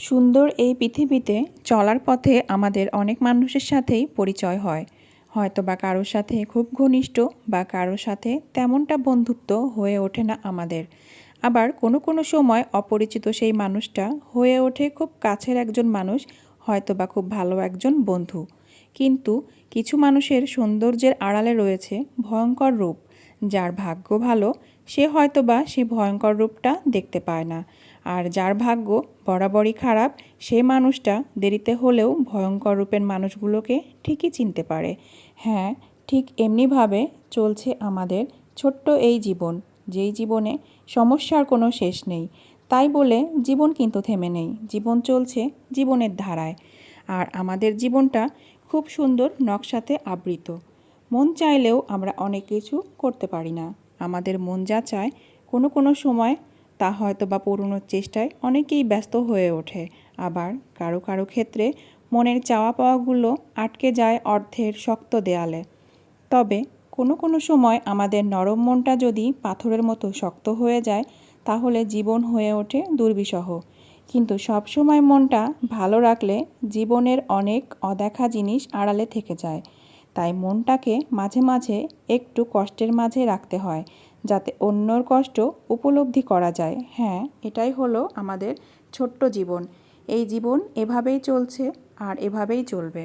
সুন্দর এই পৃথিবীতে চলার পথে আমাদের অনেক মানুষের সাথেই পরিচয় হয়। হয়তো বা কারোর সাথে খুব ঘনিষ্ঠ বা কারোর সাথে তেমনটা বন্ধুত্ব হয়ে ওঠে না আমাদের। আবার কোনো কোনো সময় অপরিচিত সেই মানুষটা হয়ে ওঠে খুব কাছের একজন মানুষ, হয়তো বা খুব ভালো একজন বন্ধু। কিন্তু কিছু মানুষের সৌন্দর্যের আড়ালে রয়েছে ভয়ঙ্কর রূপ। যার ভাগ্য ভালো সে হয়তোবা সে ভয়ঙ্কর রূপটা দেখতে পায় না, আর যার ভাগ্য বরাবরই খারাপ সে মানুষটা দেরিতে হলেও ভয়ঙ্কর রূপের মানুষগুলোকে ঠিকই চিনতে পারে। হ্যাঁ, ঠিক এমনিভাবে চলছে আমাদের ছোট্ট এই জীবন, যেই জীবনে সমস্যার কোনো শেষ নেই। তাই বলে জীবন কিন্তু থেমে নেই, জীবন চলছে জীবনের ধারায়। আর আমাদের জীবনটা খুব সুন্দর নকশাতে আবৃত। মন চাইলেও আমরা অনেক কিছু করতে পারি না। আমাদের মন যা চায় কোনো কোনো সময় তা হয়তো বা পূরণের চেষ্টায় অনেকেই ব্যস্ত হয়ে ওঠে। আবার কারো কারো ক্ষেত্রে মনের চাওয়া পাওয়াগুলো আটকে যায় অর্ধের শক্ত দেয়ালে। তবে কোনো কোনো সময় আমাদের নরম মনটা যদি পাথরের মতো শক্ত হয়ে যায়, তাহলে জীবন হয়ে ওঠে দুর্বিষহ। কিন্তু সব সময় মনটা ভালো রাখলে জীবনের অনেক অদেখা জিনিস আড়ালে থেকে যায়। তাই মনটাকে মাঝে মাঝে একটু কষ্টের মাঝে রাখতে হয়, যাতে অন্যর কষ্ট উপলব্ধি করা যায়। হ্যাঁ, এটাই হলো আমাদের ছোট্ট জীবন। এই জীবন এভাবেই চলছে আর এভাবেই চলবে।